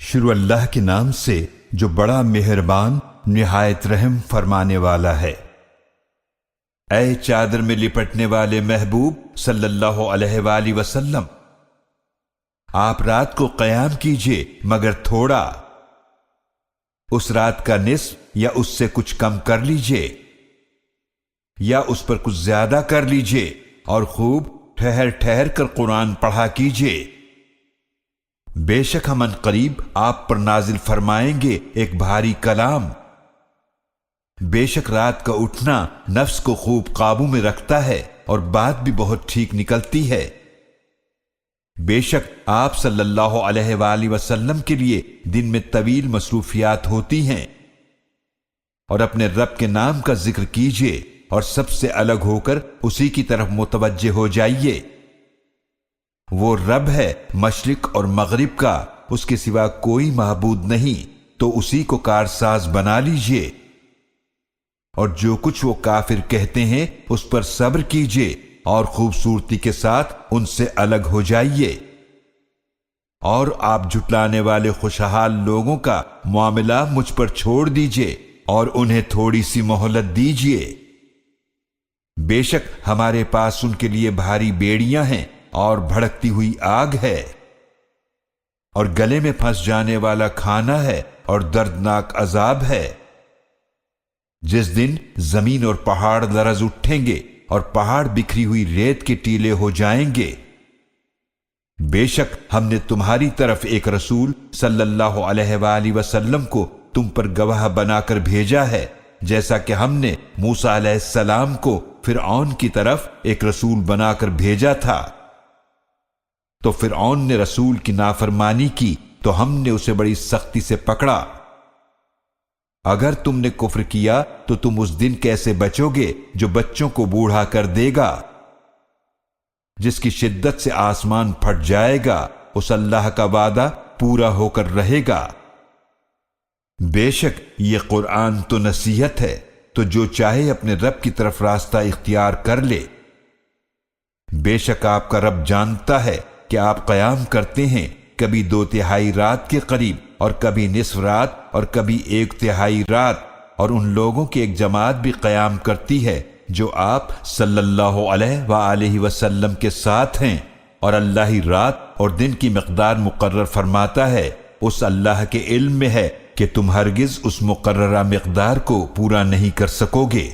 شروع اللہ کے نام سے جو بڑا مہربان نہایت رحم فرمانے والا ہے۔ اے چادر میں لپٹنے والے محبوب صلی اللہ علیہ وآلہ وسلم، آپ رات کو قیام کیجئے مگر تھوڑا، اس رات کا نصف یا اس سے کچھ کم کر لیجئے یا اس پر کچھ زیادہ کر لیجئے، اور خوب ٹھہر ٹھہر کر قرآن پڑھا کیجئے۔ بے شک ہم عنقریب آپ پر نازل فرمائیں گے ایک بھاری کلام۔ بے شک رات کا اٹھنا نفس کو خوب قابو میں رکھتا ہے اور بات بھی بہت ٹھیک نکلتی ہے۔ بے شک آپ صلی اللہ علیہ وآلہ وسلم کے لیے دن میں طویل مصروفیات ہوتی ہیں، اور اپنے رب کے نام کا ذکر کیجئے اور سب سے الگ ہو کر اسی کی طرف متوجہ ہو جائیے۔ وہ رب ہے مشرق اور مغرب کا، اس کے سوا کوئی معبود نہیں، تو اسی کو کارساز بنا لیجئے۔ اور جو کچھ وہ کافر کہتے ہیں اس پر صبر کیجئے اور خوبصورتی کے ساتھ ان سے الگ ہو جائیے۔ اور آپ جھٹلانے والے خوشحال لوگوں کا معاملہ مجھ پر چھوڑ دیجئے اور انہیں تھوڑی سی مہلت دیجئے۔ بے شک ہمارے پاس ان کے لیے بھاری بیڑیاں ہیں اور بھڑکتی ہوئی آگ ہے، اور گلے میں پھنس جانے والا کھانا ہے اور دردناک عذاب ہے۔ جس دن زمین اور پہاڑ لرز اٹھیں گے اور پہاڑ بکھری ہوئی ریت کے ٹیلے ہو جائیں گے۔ بے شک ہم نے تمہاری طرف ایک رسول صلی اللہ علیہ وآلہ وسلم کو تم پر گواہ بنا کر بھیجا ہے، جیسا کہ ہم نے موسیٰ علیہ السلام کو فرعون کی طرف ایک رسول بنا کر بھیجا تھا۔ تو فرعون نے رسول کی نافرمانی کی تو ہم نے اسے بڑی سختی سے پکڑا۔ اگر تم نے کفر کیا تو تم اس دن کیسے بچو گے جو بچوں کو بوڑھا کر دے گا، جس کی شدت سے آسمان پھٹ جائے گا، اس اللہ کا وعدہ پورا ہو کر رہے گا۔ بے شک یہ قرآن تو نصیحت ہے، تو جو چاہے اپنے رب کی طرف راستہ اختیار کر لے۔ بے شک آپ کا رب جانتا ہے کہ آپ قیام کرتے ہیں کبھی 2/3 رات کے قریب اور کبھی نصف رات اور کبھی 1/3 رات، اور ان لوگوں کی ایک جماعت بھی قیام کرتی ہے جو آپ صلی اللہ علیہ وآلہ وسلم کے ساتھ ہیں، اور اللہ ہی رات اور دن کی مقدار مقرر فرماتا ہے۔ اس اللہ کے علم میں ہے کہ تم ہرگز اس مقررہ مقدار کو پورا نہیں کر سکو گے،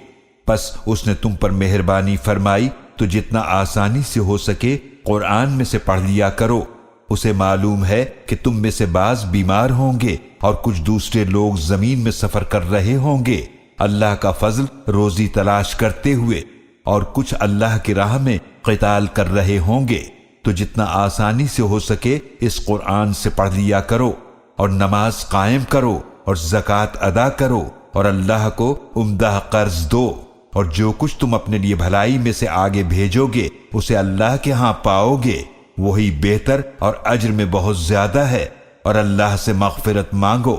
پس اس نے تم پر مہربانی فرمائی تو جتنا آسانی سے ہو سکے قرآن میں سے پڑھ لیا کرو۔ اسے معلوم ہے کہ تم میں سے بعض بیمار ہوں گے اور کچھ دوسرے لوگ زمین میں سفر کر رہے ہوں گے اللہ کا فضل روزی تلاش کرتے ہوئے، اور کچھ اللہ کی راہ میں قتال کر رہے ہوں گے، تو جتنا آسانی سے ہو سکے اس قرآن سے پڑھ لیا کرو، اور نماز قائم کرو اور زکوٰۃ ادا کرو، اور اللہ کو عمدہ قرض دو، اور جو کچھ تم اپنے لیے بھلائی میں سے آگے بھیجو گے اسے اللہ کے ہاں پاؤ گے، وہی بہتر اور اجر میں بہت زیادہ ہے، اور اللہ سے مغفرت مانگو۔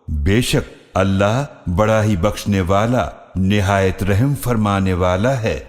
بے شک اللہ بڑا ہی بخشنے والا نہایت رحم فرمانے والا ہے۔